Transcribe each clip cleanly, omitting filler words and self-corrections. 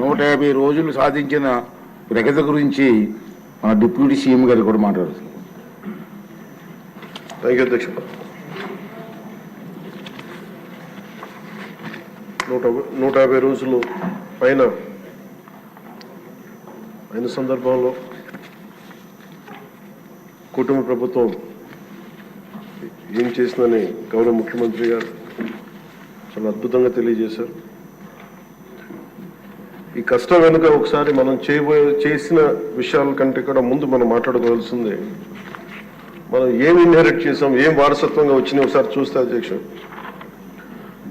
150 రోజులు సాధించిన ప్రగతి గురించి మన డిప్యూటీ సీఎం గారు కూడా మాట్లాడుతున్నారు. థ్యాంక్ యూ అధ్యక్ష. 150 రోజులు పైన అయిన సందర్భంలో కుటుంబ ప్రభుత్వం ఏం చేసిందని గౌరవ ముఖ్యమంత్రి గారు చాలా అద్భుతంగా తెలియజేశారు. ఈ కష్టం వెనుక ఒకసారి మనం చేసిన విషయాల కంటే కూడా ముందు మనం మాట్లాడుకోవాల్సిందే, మనం ఏం ఇన్హెరిట్ చేసాం, ఏం వారసత్వంగా వచ్చినాయి ఒకసారి చూస్తే అధ్యక్ష.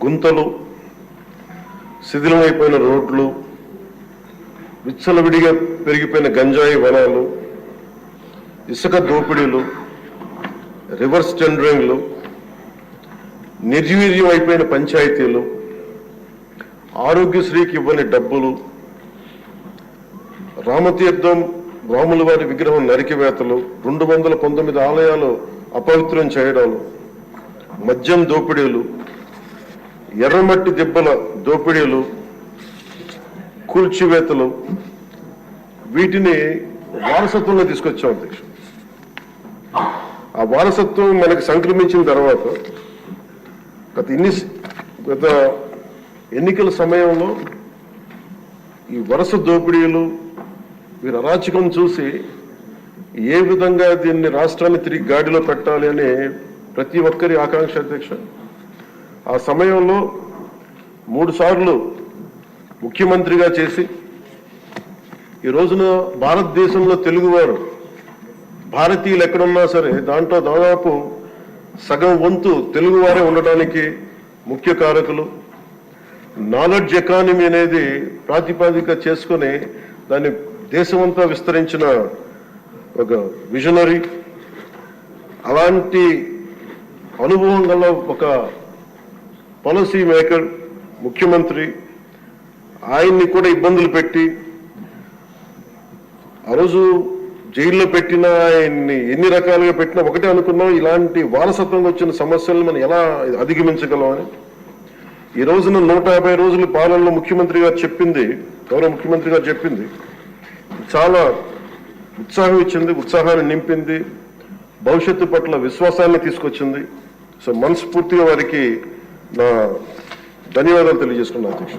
గుంతలు, శిథిలమైపోయిన రోడ్లు, విచ్చలవిడిగా పెరిగిపోయిన గంజాయి వనాలు, ఇసుక దోపిడీలు, రివర్స్ టెండరింగ్లు, నిర్వీర్యం అయిపోయిన పంచాయతీలు, ఆరోగ్యశ్రీకి ఇవ్వని డబ్బులు, రామతీర్థం రాముల వారి విగ్రహం నరికివేతలు, 219 ఆలయాలు అపవిత్రం చేయడాలు, మద్యం దోపిడీలు, ఎర్రమట్టి దిబ్బల దోపిడీలు, కూల్చివేతలు, వీటిని వారసత్వంలో తీసుకొచ్చాం అధ్యక్ష. ఆ వారసత్వం మనకి సంక్రమించిన తర్వాత గత ఎన్నికల సమయంలో ఈ వరుస దోపిడీలు, వీరి అరాచకం చూసి ఏ విధంగా దీన్ని రాష్ట్రాన్ని తిరిగి గాడిలో పెట్టాలి అని ప్రతి ఒక్కరి ఆకాంక్ష అధ్యక్ష. ఆ సమయంలో 3 సార్లు ముఖ్యమంత్రిగా చేసి ఈ రోజున భారతదేశంలో తెలుగువారు, భారతీయులు ఎక్కడున్నా సరే దాంట్లో దాదాపు సగం వంతు తెలుగువారే ఉండటానికి ముఖ్య కారకులు. నాలెడ్జ్ ఎకానమీ అనేది ప్రాతిపాదిక చేసుకుని దాన్ని దేశమంతా విస్తరించిన ఒక విజనరీ, అలాంటి అనుభవం గల ఒక పాలసీ మేకర్ ముఖ్యమంత్రి, ఆయన్ని కూడా ఇబ్బందులు పెట్టి ఆ రోజు జైల్లో పెట్టినా, ఆయన్ని ఎన్ని రకాలుగా పెట్టినా ఒకటే అనుకున్నాం, ఇలాంటి వారసత్వంగా వచ్చిన సమస్యలను మనం ఎలా అధిగమించగలం అని. ఈ రోజున 150 రోజుల పాలనలో ముఖ్యమంత్రి గారు చెప్పింది, గౌరవ ముఖ్యమంత్రి గారు చెప్పింది చాలా ఉత్సాహం ఇచ్చింది, ఉత్సాహాన్ని నింపింది, భవిష్యత్తు పట్ల విశ్వాసాన్ని తీసుకొచ్చింది. సో మనస్ఫూర్తిగా వారికి నా ధన్యవాదాలు తెలియజేసుకున్నాను అధ్యక్ష.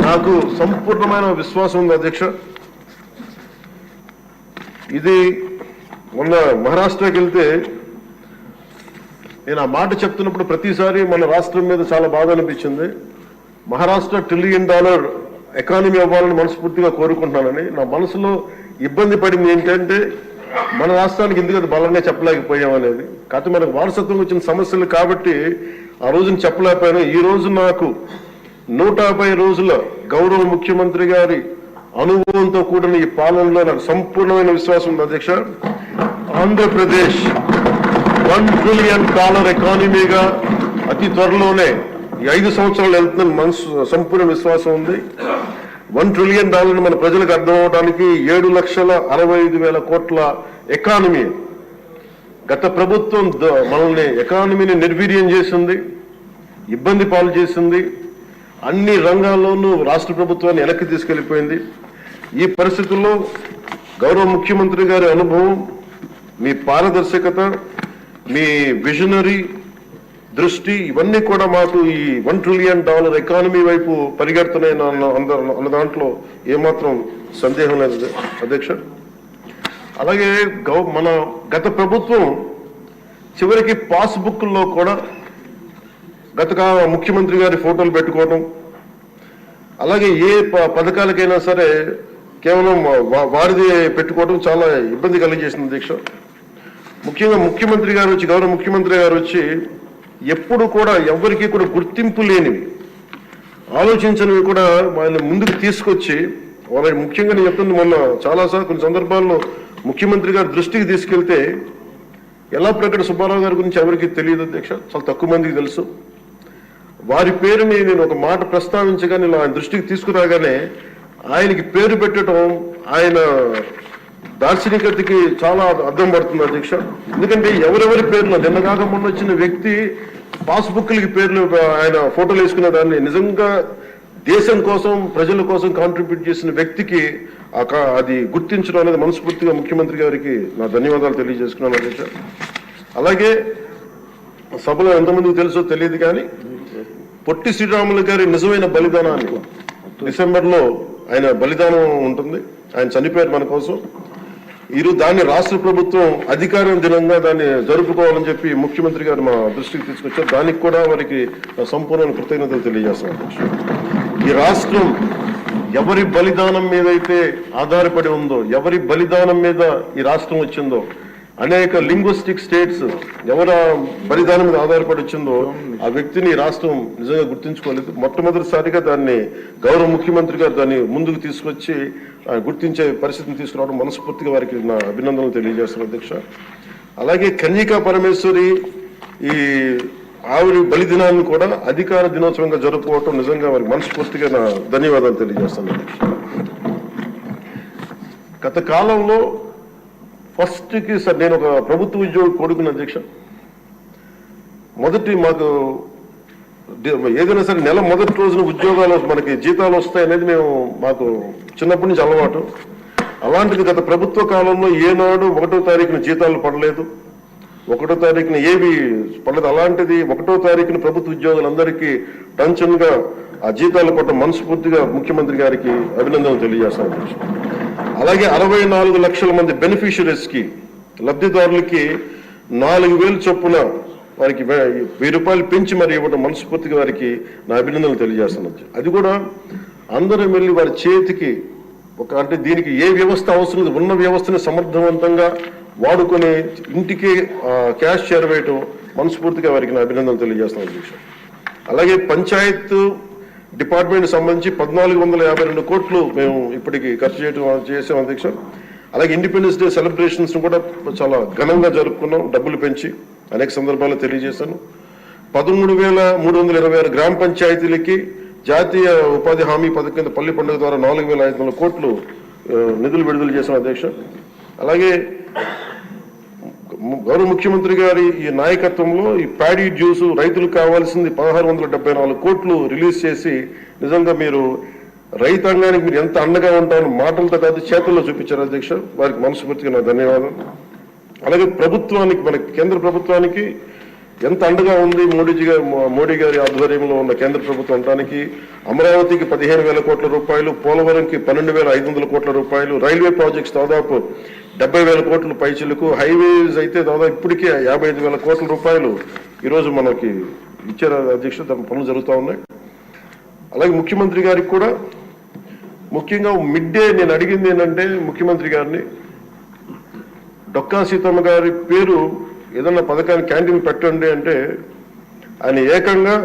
నాకు సంపూర్ణమైన విశ్వాసం ఉంది అధ్యక్ష. ఇది మొన్న మహారాష్ట్రకి వెళ్తే నేను ఆ మాట చెప్తున్నప్పుడు ప్రతిసారి మన రాష్ట్రం మీద చాలా బాధ అనిపించింది. మహారాష్ట్ర $1 ట్రిలియన్ ఎకానమీ అవ్వాలని మనస్ఫూర్తిగా కోరుకుంటున్నానని. నా మనసులో ఇబ్బంది పడింది ఏంటంటే మన రాష్ట్రానికి ఎందుకు అది బలంగా చెప్పలేకపోయాం అనేది. కాకపోతే మనకు వారసత్వం వచ్చిన సమస్యలు కాబట్టి ఆ రోజున చెప్పలేకపోయాను. ఈ రోజు నాకు 150 రోజుల గౌరవ ముఖ్యమంత్రి గారి అనుభవంతో కూడిన ఈ పాలనలో నాకు సంపూర్ణమైన విశ్వాసం ఉంది అధ్యక్ష. ఆంధ్రప్రదేశ్ $1 ట్రిలియన్ ఎకానమీగా అతి త్వరలోనే ఈ 5 సంవత్సరాలు వెళ్తుందని మనసు సంపూర్ణ విశ్వాసం ఉంది. $1 ట్రిలియన్ మన ప్రజలకు అర్థం అవడానికి 7,65,000 కోట్ల ఎకానమీ. గత ప్రభుత్వం మనల్ని ఎకానమీని నిర్వీర్యం చేసింది, ఇబ్బంది పాలు చేసింది, అన్ని రంగాల్లోనూ రాష్ట్ర ప్రభుత్వాన్ని వెనక్కి తీసుకెళ్లిపోయింది. ఈ పరిస్థితుల్లో గౌరవ ముఖ్యమంత్రి గారి అనుభవం, మీ పారదర్శకత, మీ విజనరీ దృష్టి, ఇవన్నీ కూడా మాకు ఈ $1 ట్రిలియన్ ఎకానమీ వైపు పరిగెడుతున్నాయి అన్న దాంట్లో ఏమాత్రం సందేహం లేదు అధ్యక్ష. అలాగే మన గత ప్రభుత్వం చివరికి పాస్బుక్లో కూడా గత ముఖ్యమంత్రి గారి ఫోటోలు పెట్టుకోవడం, అలాగే ఏ పథకాలకైనా సరే కేవలం వారిది పెట్టుకోవడం చాలా ఇబ్బంది కలిగజేసింది అధ్యక్ష. ముఖ్యంగా ముఖ్యమంత్రి గారు వచ్చి, గౌరవ ముఖ్యమంత్రి గారు వచ్చి ఎప్పుడు కూడా ఎవరికి కూడా గుర్తింపు లేనివి, ఆలోచించనివి కూడా వాళ్ళని ముందుకు తీసుకొచ్చి వాళ్ళకి ముఖ్యంగా నేను చెప్తుంది, మొన్న చాలాసార్లు కొన్ని సందర్భాల్లో ముఖ్యమంత్రి గారి దృష్టికి తీసుకెళ్తే ఎల్లాప్రగడ సుబ్బారావు గారి గురించి ఎవరికి తెలియదు అధ్యక్ష, చాలా తక్కువ మందికి తెలుసు. వారి పేరుని నేను ఒక మాట ప్రస్తావించగానే ఆయన దృష్టికి తీసుకురాగానే ఆయనకి పేరు పెట్టడం ఆయన దార్శనికతకి చాలా అర్థం పడుతుంది అధ్యక్ష. ఎందుకంటే ఎవరెవరి పేర్లు నిన్నగాక మొన్న వచ్చిన వ్యక్తి పాస్బుక్లకి పేర్లు ఆయన ఫోటోలు వేసుకునే దాన్ని నిజంగా దేశం కోసం ప్రజల కోసం కాంట్రిబ్యూట్ చేసిన వ్యక్తికి అది గుర్తించడం అనేది మనస్ఫూర్తిగా ముఖ్యమంత్రి గారికి నా ధన్యవాదాలు తెలియజేసుకున్నాను అధ్యక్ష. అలాగే సభలో ఎంతమందికి తెలుసో తెలియదు కానీ పొట్టి శ్రీరాములు గారి నిజమైన బలిదానాన్ని డిసెంబర్లో ఆయన బలిదానం ఉంటుంది, ఆయన చనిపోయారు మన కోసం. ఈరోజు దాన్ని రాష్ట్ర ప్రభుత్వం అధికారం దినంగా దాన్ని జరుపుకోవాలని చెప్పి ముఖ్యమంత్రి గారు మా దృష్టికి తీసుకొచ్చారు. దానికి కూడా వారికి సంపూర్ణ కృతజ్ఞతలు తెలియజేస్తున్నాను. ఈ రాష్ట్రం ఎవరి బలిదానం మీద అయితే ఆధారపడి ఉందో, ఎవరి బలిదానం మీద ఈ రాష్ట్రం వచ్చిందో, అనేక లింగ్విస్టిక్ స్టేట్స్ ఎవరి బలిదానం మీద ఆధారపడి వచ్చిందో ఆ వ్యక్తిని ఈ రాష్ట్రం నిజంగా గుర్తించుకోలేదు. మొట్టమొదటిసారిగా దాన్ని గౌరవ ముఖ్యమంత్రి గారు దాన్ని ముందుకు తీసుకొచ్చి గుర్తించే పరిస్థితిని తీసుకురావడం మనస్ఫూర్తిగా వారికి నా అభినందనలు తెలియజేస్తున్నాను అధ్యక్ష. అలాగే కన్యకా పరమేశ్వరి ఈ ఆవిడ బలిదినాన్ని కూడా అధికార దినోత్సవంగా జరుపుకోవటం నిజంగా వారికి మనస్ఫూర్తిగా నా ధన్యవాదాలు తెలియజేస్తాను అధ్యక్ష. గత కాలంలో ఫస్ట్కి సార్ నేను ఒక ప్రభుత్వ ఉద్యోగి కొడుకుని అధ్యక్ష. మొదటి మాకు ఏదైనా సరే నెల మొదటి రోజున ఉద్యోగాలు మనకి జీతాలు వస్తాయనేది మాకు చిన్నప్పటి నుంచి అలవాటు. అలాంటిది గత ప్రభుత్వ కాలంలో ఏనాడు 1వ తారీఖున జీతాలు పడలేదు, 1వ తారీఖున ఏవి పడలేదు. అలాంటిది 1వ తారీఖున ప్రభుత్వ ఉద్యోగులందరికీ టెన్షన్గా ఆ జీతాలు పట్ల మనస్ఫూర్తిగా ముఖ్యమంత్రి గారికి అభినందనలు తెలియజేస్తాను. అలాగే 64 లక్షల మంది బెనిఫిషరీస్ కి లబ్ధిదారులకి 4,000 చొప్పున వారికి 1000 రూపాయలు పెంచి మరి ఇవ్వడం మనస్ఫూర్తిగా వారికి నా అభినందనలు తెలియజేస్తున్నాను. అది కూడా అందరూ వెళ్ళి వారి చేతికి అంటే దీనికి ఏ వ్యవస్థ అవసరం లేదు, ఉన్న వ్యవస్థని సమర్థవంతంగా వాడుకొని ఇంటికి క్యాష్ చేరవేయటం మనస్ఫూర్తిగా వారికి నా అభినందనలు తెలియజేస్తున్నాను. అలాగే పంచాయత్ డిపార్ట్మెంట్ సంబంధించి 1452 కోట్లు మేము ఇప్పటికి ఖర్చు చేసాం అధ్యక్ష. అలాగే ఇండిపెండెన్స్ డే సెలబ్రేషన్స్ కూడా చాలా ఘనంగా జరుపుకున్నాం, డబ్బులు పెంచి అనేక సందర్భాల్లో తెలియజేశాను. 13,326 గ్రామ పంచాయతీలకి జాతీయ ఉపాధి హామీ పథకం కింద పల్లి పండుగ ద్వారా 4,500 కోట్లు నిధులు విడుదల చేశాం అధ్యక్ష. అలాగే గౌరవ ముఖ్యమంత్రి గారి ఈ నాయకత్వంలో ఈ ప్యాడీ జ్యూస్ రైతులకు కావాల్సింది 1,674 కోట్లు రిలీజ్ చేసి నిజంగా మీరు రైతాంగానికి మీరు ఎంత అండగా ఉంటారని మాటలతో కాదు చేతుల్లో చూపించారు అధ్యక్ష. వారికి మనస్ఫూర్తిగా నా ధన్యవాదాలు. అలాగే ప్రభుత్వానికి మన కేంద్ర ప్రభుత్వానికి ఎంత అండగా ఉంది మోడీ గారి ఆధ్వర్యంలో ఉన్న కేంద్ర ప్రభుత్వం అంటానికి అమరావతికి 15,000 కోట్ల రూపాయలు, పోలవరంకి 12,500 కోట్ల రూపాయలు, రైల్వే ప్రాజెక్ట్స్ దాదాపు 70,000 కోట్ల పైచిలకు, హైవేస్ అయితే దాదాపు ఇప్పటికే 55,000 కోట్ల రూపాయలు ఈరోజు మనకి ఇచ్చారు అధ్యక్ష. దాని పనులు జరుగుతూ ఉన్నాయి. అలాగే ముఖ్యమంత్రి గారికి కూడా ముఖ్యంగా మిడ్ డే నేను అడిగింది ఏంటంటే ముఖ్యమంత్రి గారిని డొక్కా సీతమ్మ గారి పేరు ఏదన్నా పథకాన్ని క్యాంటీన్ పెట్టండి అంటే ఆయన ఏకంగా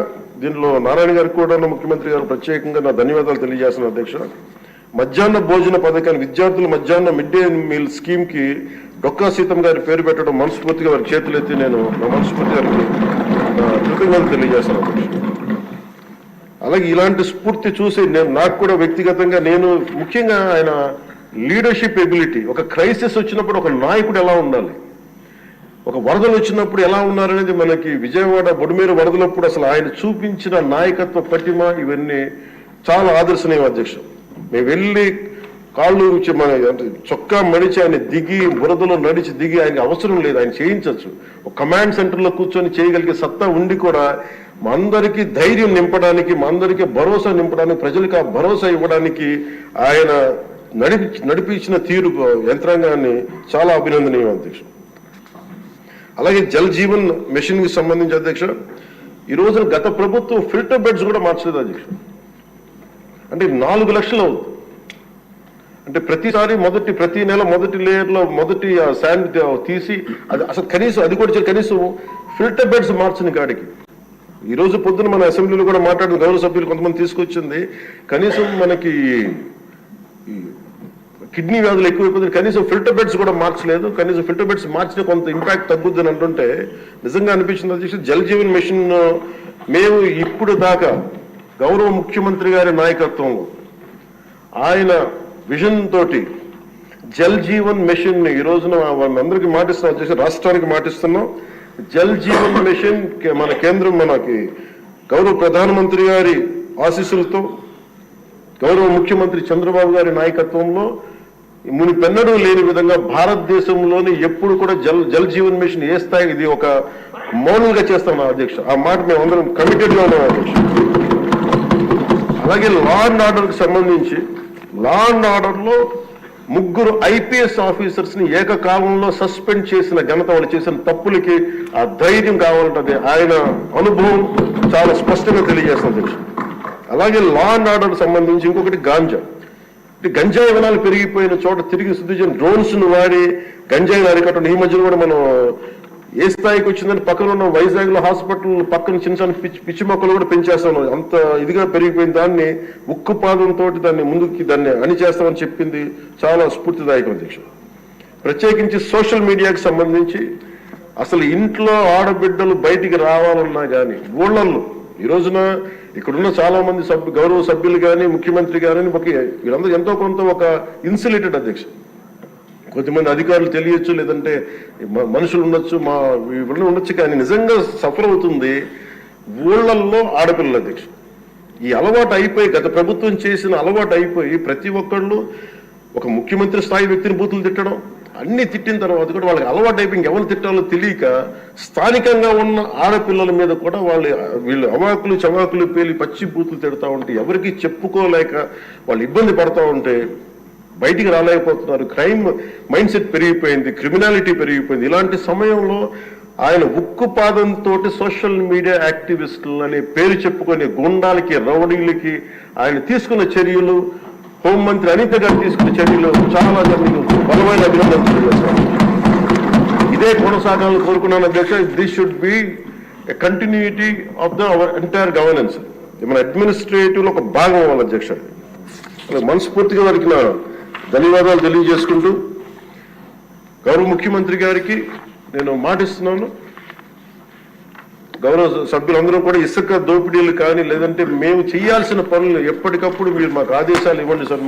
దీనిలో నారాయణ గారికి కూడా ముఖ్యమంత్రి గారు ప్రత్యేకంగా నా ధన్యవాదాలు తెలియజేస్తున్నాను అధ్యక్ష. మధ్యాహ్న భోజన పథకాన్ని విద్యార్థుల మధ్యాహ్న మిడ్ డే మీల్ స్కీమ్ కి డొక్కా సీతమ్మ గారి పేరు పెట్టడం మనస్ఫూర్తిగా వారి చేతులెత్తి నేను నా మనస్ఫూర్తి గారికి కృతజ్ఞతలు తెలియజేస్తాను అధ్యక్ష. అలాగే ఇలాంటి స్ఫూర్తి చూసి నాకు కూడా వ్యక్తిగతంగా నేను ముఖ్యంగా ఆయన లీడర్షిప్ ఎబిలిటీ, ఒక క్రైసిస్ వచ్చినప్పుడు ఒక నాయకుడు ఎలా ఉండాలి, ఒక వరదలు వచ్చినప్పుడు ఎలా ఉన్నారనేది మనకి విజయవాడ బొడుమేరు వరదలప్పుడు అసలు ఆయన చూపించిన నాయకత్వ పటిమ ఇవన్నీ చాలా ఆదర్శనీయం అధ్యక్ష. మేము వెళ్ళి కాళ్ళు మన చొక్కా మడిచి ఆయన దిగి బురదలో నడిచి దిగి ఆయనకి అవసరం లేదు, ఆయన చేయించవచ్చు. ఒక కమాండ్ సెంటర్లో కూర్చొని చేయగలిగే సత్తా ఉండి కూడా మా అందరికీ ధైర్యం నింపడానికి, మా అందరికీ భరోసా నింపడానికి, ప్రజలకు ఆ భరోసా ఇవ్వడానికి ఆయన నడిపించిన తీరు యంత్రాంగాన్ని చాలా అభినందనీయం అధ్యక్ష. అలాగే జల్ జీవన్ మిషన్ కి సంబంధించి అధ్యక్ష ఈ రోజున గత ప్రభుత్వం ఫిల్టర్ బెడ్స్ కూడా మార్చలేదు అధ్యక్ష. అంటే 4 లక్షలు అవుతుంది. అంటే ప్రతి నెల మొదటి లేయర్ లో మొదటి శాండ్ తీసి అది అసలు కనీసం అది కూడా కనీసం ఫిల్టర్ బెడ్స్ మార్చని కాడికి ఈ రోజు పొద్దున మన అసెంబ్లీలో కూడా మాట్లాడిన గౌరవ సభ్యులు కొంతమంది తీసుకొచ్చింది కనీసం మనకి కిడ్నీ వ్యాధులు ఎక్కువైపోతుంది, కనీసం ఫిల్టర్ బెడ్స్ కూడా మార్చలేదు. కనీసం ఫిల్టర్ బెడ్స్ మార్చిన కొంత ఇంపాక్ట్ తగ్గుద్దని అంటుంటే నిజంగా అనిపించింది అధ్యక్ష. జల్ జీవన్ మిషన్ మేము ఇప్పుడు దాకా గౌరవ ముఖ్యమంత్రి గారి నాయకత్వంలో ఆయన విజన్ తోటి జల్ జీవన్ మిషన్ ని ఈ రోజున అందరికీ మాటిస్తున్నాం అధ్యక్ష, రాష్ట్రానికి మాటిస్తున్నాం. జల్ జీవన్ మిషన్ మన కేంద్రం మనకి గౌరవ ప్రధానమంత్రి గారి ఆశీస్సులతో గౌరవ ముఖ్యమంత్రి చంద్రబాబు గారి నాయకత్వంలో మునిపెన్నడూ లేని విధంగా భారతదేశంలోని ఎప్పుడు కూడా జల్ జీవన్ మిషన్ ఏ స్థాయి ఇది ఒక మౌనంగా చేస్తాం అధ్యక్ష. ఆ మాట మేము అందరం కమిటెడ్ గా ఉన్నాం అధ్యక్ష. అలాగే లా అండ్ ఆర్డర్ కి సంబంధించి లా అండ్ ఆర్డర్ లో 3 IPS ఆఫీసర్స్ ని ఏకకాలంలో సస్పెండ్ చేసిన ఘనత, వాళ్ళు చేసిన తప్పులకి ఆ ధైర్యం కావాలంటే ఆయన అనుభవం చాలా స్పష్టంగా తెలియజేస్తుంది అధ్యక్ష. అలాగే లా అండ్ ఆర్డర్ సంబంధించి ఇంకొకటి గాంజా. గంజాయి వనాలు పెరిగిపోయిన చోట తిరిగి శుద్ధి డ్రోన్స్ ను వాడి గంజాయిని అరికట్టడం. ఈ మధ్యలో కూడా మనం ఏ స్థాయికి వచ్చిందని పక్కన ఉన్న వైజాగ్ లో హాస్పిటల్ పక్కన చిన్న చిన్న పిచ్చి మొక్కలు కూడా పెంచేస్తాం. అంత ఇదిగా పెరిగిపోయిన దాన్ని ఉక్కుపాదంతో దాన్ని అణిచేస్తామని చెప్పింది చాలా స్ఫూర్తిదాయకం అధ్యక్ష. ప్రత్యేకించి సోషల్ మీడియాకి సంబంధించి అసలు ఇంట్లో ఆడబిడ్డలు బయటికి రావాలన్నా కానీ ఊళ్ళల్లో ఈ రోజున ఇక్కడున్న చాలా మంది గౌరవ సభ్యులు కానీ ముఖ్యమంత్రి కానీ వీళ్ళందరూ ఎంతో కొంత ఒక ఇన్సులేటెడ్ అధ్యక్ష. కొంతమంది అధికారులు తెలియచ్చు, లేదంటే మనుషులు ఉండొచ్చు, ఇవన్నీ ఉండొచ్చు, కానీ నిజంగా సఫర్ అవుతుంది ఊళ్ళల్లో ఆడపిల్లల అధ్యక్ష. ఈ అలవాటు అయిపోయి గత ప్రభుత్వం చేసిన అలవాటు అయిపోయి ప్రతి ఒక్కళ్ళు ఒక ముఖ్యమంత్రి స్థాయి వ్యక్తిని బూతులు తిట్టడం, అన్ని తిట్టిన తర్వాత కూడా వాళ్ళకి అలవాటు అయిపోయి ఇంకెవరు తిట్టాలో తెలియక స్థానికంగా ఉన్న ఆడపిల్లల మీద కూడా వీళ్ళు అవాకులు చవాకులు పేలి పచ్చి బూతులు తిడతా ఉంటే ఎవరికి చెప్పుకోలేక వాళ్ళు ఇబ్బంది పడతా ఉంటే బయటికి రాలేకపోతున్నారు. క్రైమ్ మైండ్ సెట్ పెరిగిపోయింది, క్రిమినాలిటీ పెరిగిపోయింది. ఇలాంటి సమయంలో ఆయన ఉక్కుపాదంతో సోషల్ మీడియా యాక్టివిస్టులు అనే పేరు చెప్పుకొని గుండాలకి రౌడీలకి ఆయన తీసుకున్న చర్యలు, హోంమంత్రి అనిత గారు తీసుకున్న చర్యలు చాలా బలమైన అభినందనలు తెలియజేస్తాను. ఇదే కొనసాగాలని కోరుకున్నాను అధ్యక్ష. This should be a continuity of our entire governance. మన అడ్మినిస్ట్రేటివ్ లో ఒక భాగం అవ్వాలి అధ్యక్ష. మనస్ఫూర్తిగా వారికి నా ధన్యవాదాలు తెలియజేసుకుంటూ గౌరవ ముఖ్యమంత్రి గారికి నేను మాటిస్తున్నాను, గౌరవ సభ్యులందరూ కూడా ఇసుక దోపిడీలు కానీ లేదంటే మేము చేయాల్సిన పనులు ఎప్పటికప్పుడు మీరు మాకు ఆదేశాలు ఇవ్వండి సార్.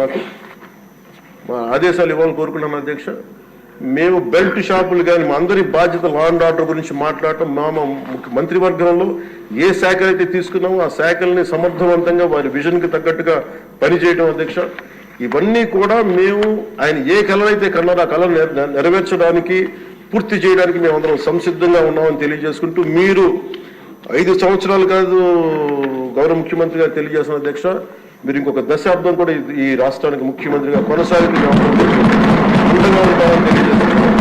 మా ఆదేశాలు ఇవ్వాలని కోరుకున్నాను అధ్యక్ష. మేము బెల్ట్ షాపులు కానీ మా అందరి బాధ్యత లా అండ్ ఆర్డర్ గురించి మాట్లాడటం, మా మంత్రివర్గంలో ఏ శాఖలు అయితే తీసుకున్నామో ఆ శాఖల్ని సమర్థవంతంగా వారి విజన్ కి తగ్గట్టుగా పనిచేయడం అధ్యక్ష. ఇవన్నీ కూడా మేము ఆయన ఏ కళ అయితే కన్నారో ఆ కళ నెరవేర్చడానికి పూర్తి చేయడానికి మేమందరం సంసిద్ధంగా ఉన్నామని తెలియజేసుకుంటూ, మీరు 5 సంవత్సరాలు కాదు గౌరవ ముఖ్యమంత్రి గారు తెలియజేసిన అధ్యక్ష, మీరు ఇంకొక దశాబ్దం కూడా ఈ రాష్ట్రానికి ముఖ్యమంత్రిగా కొనసాగుతూ తెలియజేస్తున్నాం.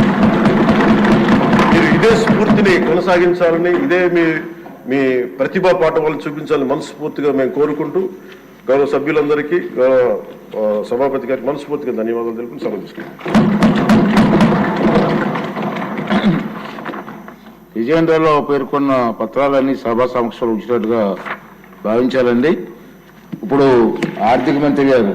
మీరు ఇదే స్ఫూర్తిని కొనసాగించాలని, ఇదే మీ ప్రతిభా పాఠవాలు చూపించాలని మనస్ఫూర్తిగా మేము కోరుకుంటూ గౌరవ సభ్యులందరికీ సభాపతి గారికి మనస్ఫూర్తిగా ధన్యవాదాలు తెలుపుకుని సెలవు తీసుకుంటాం. ఎజెండాలో పేర్కొన్న పత్రాలన్నీ సభా సమక్షంలో ఉంచినట్టుగా భావించాలండి. ఇప్పుడు ఆర్థిక మంత్రి గారు